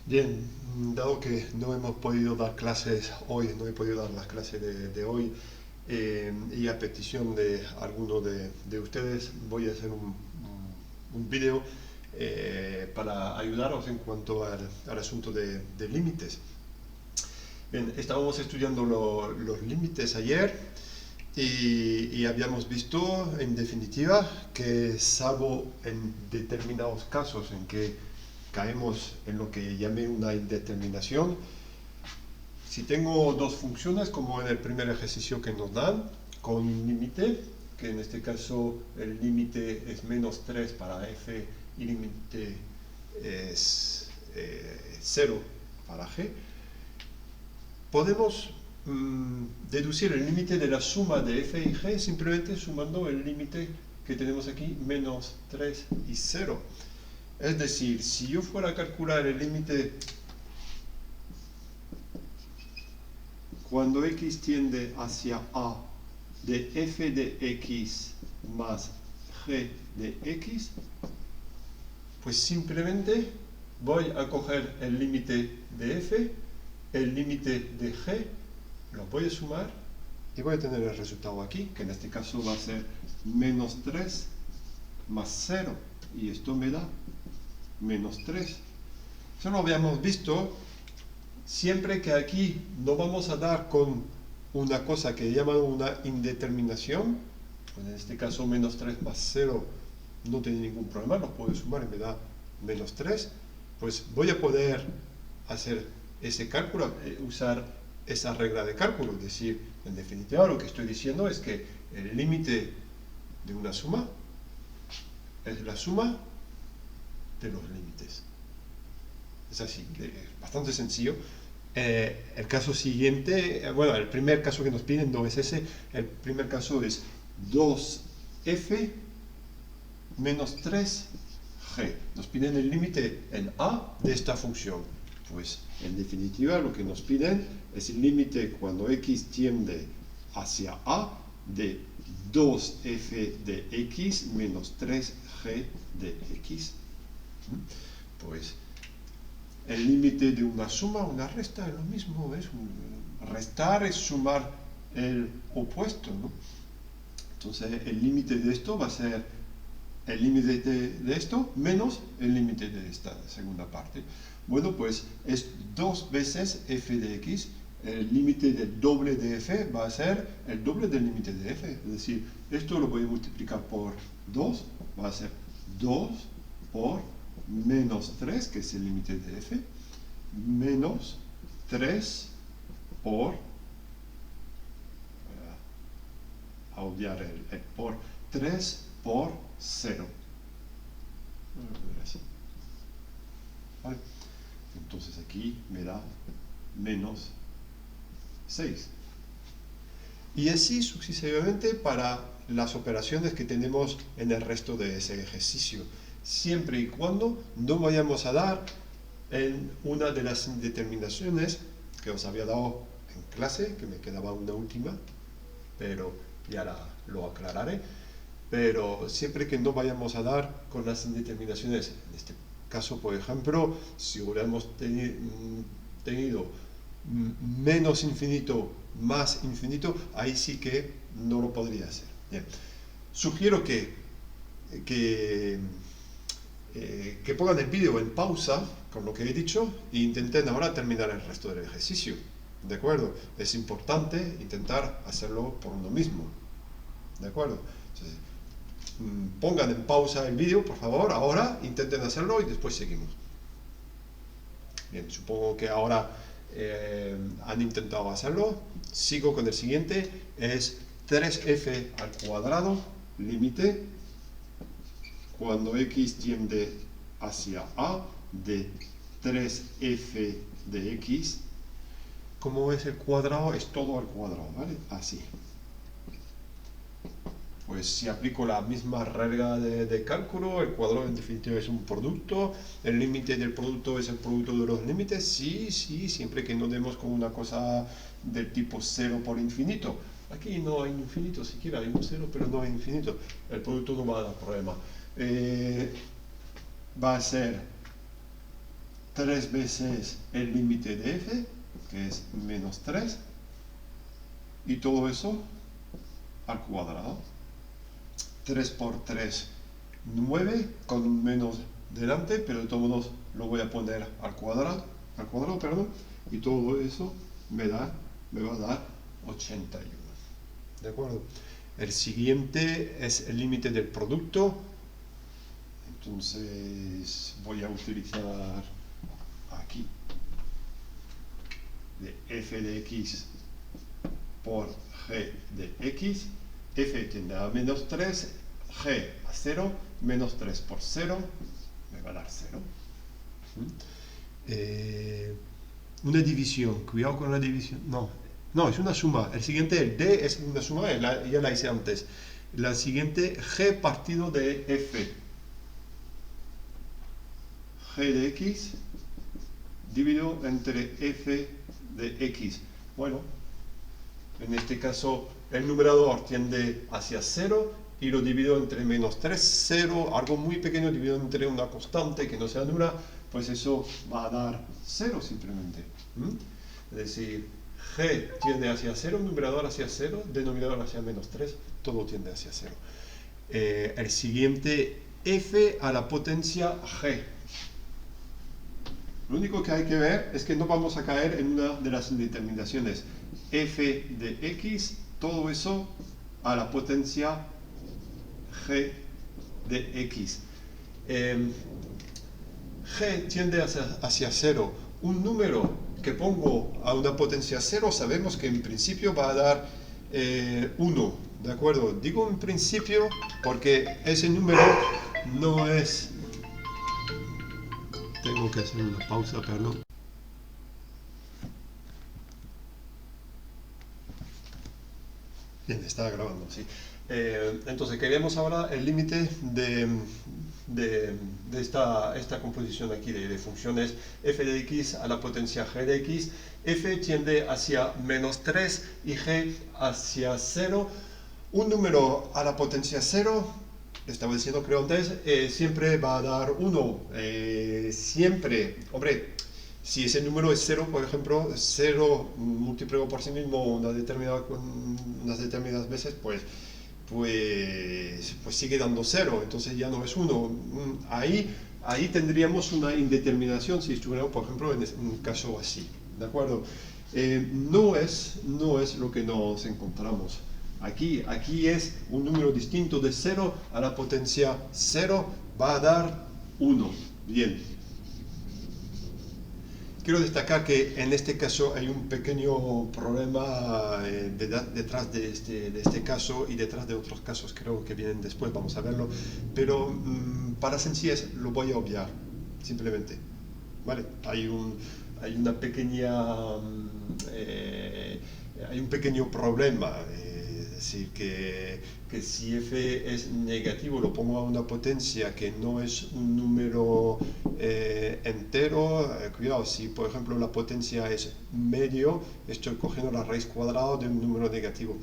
Bien, dado que no hemos podido dar clases hoy, no he podido dar las clases de hoy, y a petición de alguno de ustedes, voy a hacer un vídeo para ayudaros en cuanto al asunto de límites. Bien, estábamos estudiando los límites ayer y habíamos visto, en definitiva, que salvo en determinados casos en que caemos en lo que llamé una indeterminación, si tengo dos funciones, como en el primer ejercicio que nos dan, con un límite, que en este caso el límite es -3 para f y límite es 0 para g, podemos deducir el límite de la suma de f y g simplemente sumando el límite que tenemos aquí, -3 y 0. Es decir, si yo fuera a calcular el límite cuando x tiende hacia a de f de x más g de x, pues simplemente voy a coger el límite de f, el límite de g, lo voy a sumar y voy a tener el resultado aquí, que en este caso va a ser -3 más 0, y esto me da -3. Eso lo habíamos visto siempre que aquí no vamos a dar con una cosa que llaman una indeterminación. Pues en este caso -3 más 0 no tiene ningún problema, lo puedo sumar y me da -3. Pues voy a poder hacer ese cálculo, usar esa regla de cálculo. Es decir, en definitiva lo que estoy diciendo es que el límite de una suma es la suma de los límites. Es así, bastante sencillo. El caso siguiente, bueno, el primer caso que nos piden no es ese, el primer caso es 2f menos 3g. Nos piden el límite en a de esta función. Pues en definitiva lo que nos piden es el límite cuando x tiende hacia a de 2f de x menos 3g de x. Pues el límite de una suma, una resta, es lo mismo, restar es sumar el opuesto, ¿no? Entonces el límite de esto va a ser el límite de esto menos el límite de esta segunda parte. Bueno, pues es 2 veces f de x. El límite del doble de f va a ser el doble del límite de f. Es decir, esto lo voy a multiplicar por 2, va a ser 2 por -3, que es el límite de f, menos 3 por, a obviar el por, 3 por 0. ¿Vale? Entonces aquí me da -6. Y así sucesivamente para las operaciones que tenemos en el resto de ese ejercicio, siempre y cuando no vayamos a dar en una de las indeterminaciones que os había dado en clase, que me quedaba una última, pero ya lo aclararé. Pero siempre que no vayamos a dar con las indeterminaciones, en este caso, por ejemplo, si hubiéramos tenido menos infinito más infinito, ahí sí que no lo podría hacer. Bien. Sugiero que pongan el vídeo en pausa con lo que he dicho e intenten ahora terminar el resto del ejercicio. ¿De acuerdo? Es importante intentar hacerlo por uno mismo. ¿De acuerdo? Entonces, pongan en pausa el vídeo, por favor, ahora intenten hacerlo y después seguimos. Bien, supongo que ahora han intentado hacerlo. Sigo con el siguiente, es 3f al cuadrado, límite, cuando x tiende hacia a de 3f de x. Como es el cuadrado, es todo al cuadrado, ¿vale? Así. Pues si aplico la misma regla de cálculo, el cuadrado en definitiva es un producto, el límite del producto es el producto de los límites, sí, siempre que no demos con una cosa del tipo 0 por infinito. Aquí no hay infinito siquiera, hay un 0, pero no hay infinito. El producto no va a dar problema. Va a ser 3 veces el límite de f, que es menos 3, y todo eso al cuadrado. 3 por 3, 9, con un menos delante, pero de todos modos lo voy a poner al cuadrado, perdón, y todo eso me va a dar 81. ¿De acuerdo? El siguiente es el límite del producto. Entonces voy a utilizar aquí de f de x por g de x. F tiende a menos 3, g a 0, menos 3 por 0, me va a dar 0. Una división, cuidado con la división, no, es una suma. El siguiente, el d, es una suma, ya la hice antes. La siguiente, g partido de f. G de x dividido entre f de x. Bueno, en este caso el numerador tiende hacia 0 y lo divido entre menos 3, 0, algo muy pequeño dividido entre una constante que no sea nula, pues eso va a dar 0 simplemente. Es decir, g tiende hacia 0, numerador hacia 0, denominador hacia menos 3, todo tiende hacia 0. El siguiente, f a la potencia g. Lo único que hay que ver es que no vamos a caer en una de las determinaciones. F de x, todo eso a la potencia g de x. G tiende hacia 0. Un número que pongo a una potencia 0, sabemos que en principio va a dar 1. ¿De acuerdo? Digo en principio porque ese número no es... Tengo que hacer una pausa, perdón. Bien, está grabando, sí. Entonces, queremos ahora el límite de esta composición aquí de funciones f de x a la potencia g de x. F tiende hacia menos 3 y g hacia 0. Un número a la potencia 0, estaba diciendo creo antes, siempre va a dar 1. Siempre, hombre, si ese número es 0, por ejemplo, 0 multiplicado por sí mismo unas determinadas veces, pues sigue dando 0, entonces ya no es 1. Ahí tendríamos una indeterminación si estuviéramos, por ejemplo, en un caso así. ¿De acuerdo? No es lo que nos encontramos. Aquí es un número distinto de 0 a la potencia 0, va a dar 1. Bien. Quiero destacar que en este caso hay un pequeño problema detrás de este caso y detrás de otros casos, creo que vienen después, vamos a verlo, pero para sencillez lo voy a obviar, simplemente. ¿Vale? Hay un pequeño problema, es decir, que si f es negativo, lo pongo a una potencia que no es un número entero, cuidado, si por ejemplo la potencia es medio, estoy cogiendo la raíz cuadrada de un número negativo.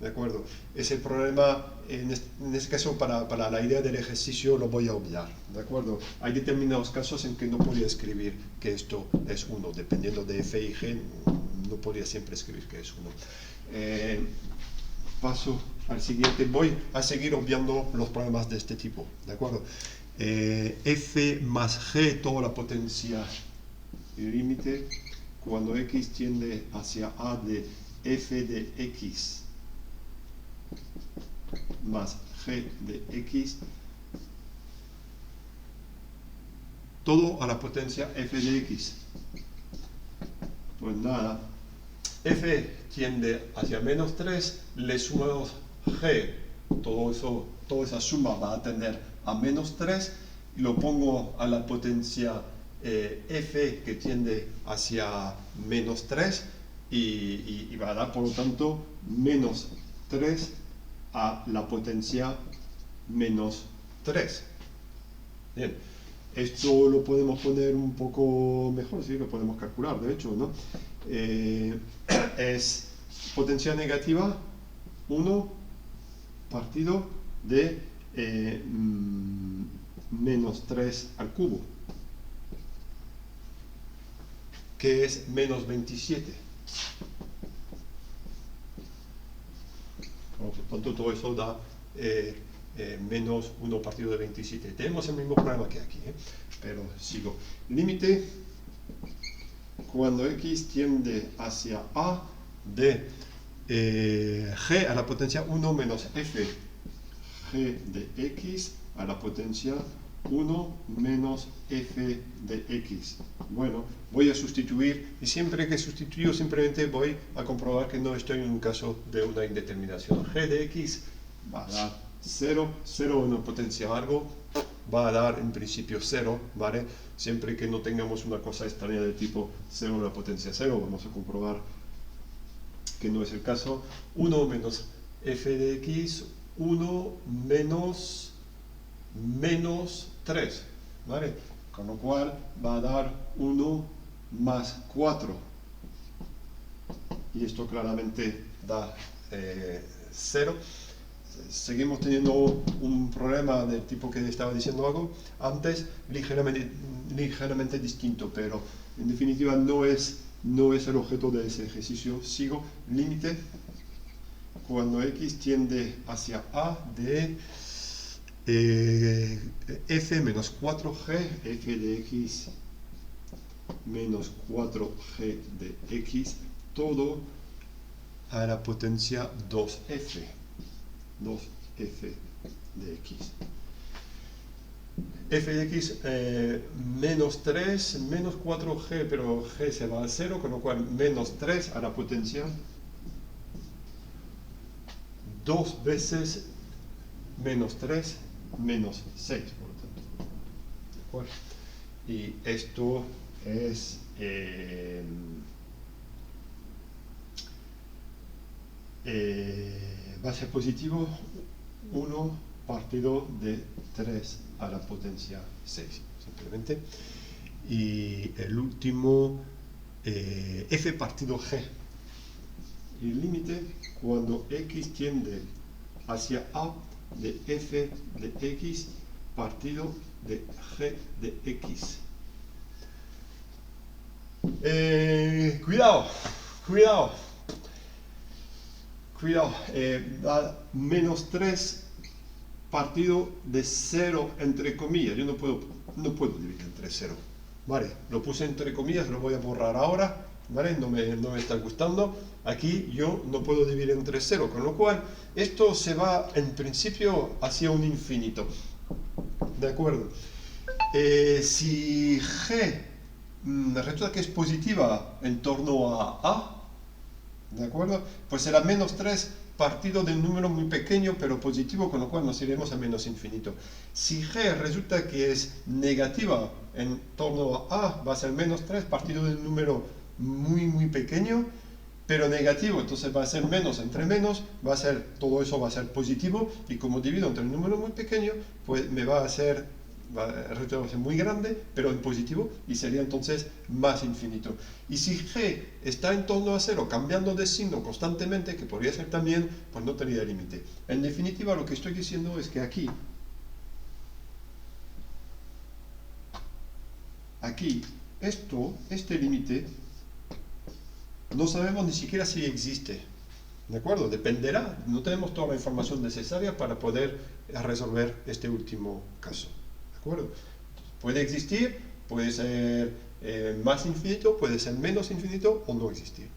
¿De acuerdo? Ese problema, en este caso, para la idea del ejercicio lo voy a obviar. ¿De acuerdo? Hay determinados casos en que no podría escribir que esto es 1. Dependiendo de f y g, no podría siempre escribir que es 1. Paso al siguiente. Voy a seguir obviando los problemas de este tipo. ¿De acuerdo? F más g, toda la potencia límite, cuando x tiende hacia a de f de x más g de x, todo a la potencia f de x. Pues nada, f tiende hacia menos 3, le sumamos g, toda esa suma va a tender a menos 3, y lo pongo a la potencia f que tiende hacia menos 3, y va a dar por lo tanto menos 3 a la potencia menos 3. Bien, esto lo podemos poner un poco mejor, sí, lo podemos calcular, de hecho, ¿no? Es potencia negativa 1 partido de menos 3 al cubo. que es menos 27. Por lo tanto, todo eso da menos 1 partido de 27. Tenemos el mismo problema que aquí, pero sigo. Límite cuando x tiende hacia a de g a la potencia 1 menos f g de x a la potencia 1 menos f de x. Bueno, voy a sustituir, y siempre que sustituyo simplemente voy a comprobar que no estoy en un caso de una indeterminación. G de x va a dar 0, 0 en una potencia algo, va a dar en principio 0, ¿vale? Siempre que no tengamos una cosa extraña de tipo 0 en la potencia 0, vamos a comprobar que no es el caso. 1 menos f de x, 1 menos 3, ¿vale? Con lo cual va a dar 1 más 4. Y esto claramente da 0. Seguimos teniendo un problema del tipo que estaba diciendo algo antes, ligeramente distinto, pero en definitiva no es el objeto de ese ejercicio. Sigo. Límite cuando x tiende hacia a de f menos 4g, f de x menos 4g de x, todo a la potencia 2f de x. F de x menos 3, menos 4g, pero g se va a 0, con lo cual menos 3 a la potencia 2 veces menos 3 menos 6, por lo tanto. ¿De acuerdo? Y esto es va a ser positivo 1 partido de 3 a la potencia 6, simplemente. Y el último, f partido g. Y el límite cuando x tiende hacia a de f de x partido de g de x. Cuidado. Da menos 3 partido de 0 entre comillas. Yo no puedo dividir entre 0. Vale, lo puse entre comillas, lo voy a borrar ahora. ¿Vale? No me está gustando. Aquí yo no puedo dividir entre 0, con lo cual esto se va en principio hacia un infinito. ¿De acuerdo? Si g resulta que es positiva en torno a, ¿de acuerdo? Pues será menos 3 partido de un número muy pequeño pero positivo, con lo cual nos iremos a menos infinito. Si g resulta que es negativa en torno a, va a ser menos 3 partido de un número muy pequeño pero negativo, entonces va a ser menos entre menos, todo eso va a ser positivo, y como divido entre un número muy pequeño, pues el resultado va a ser muy grande, pero en positivo, y sería entonces más infinito. Y si g está en torno a 0, cambiando de signo constantemente, que podría ser también, pues no tendría límite. En definitiva, lo que estoy diciendo es que aquí, este límite, no sabemos ni siquiera si existe. ¿De acuerdo? Dependerá, no tenemos toda la información necesaria para poder resolver este último caso. ¿De acuerdo? Puede existir, puede ser más infinito, puede ser menos infinito o no existir.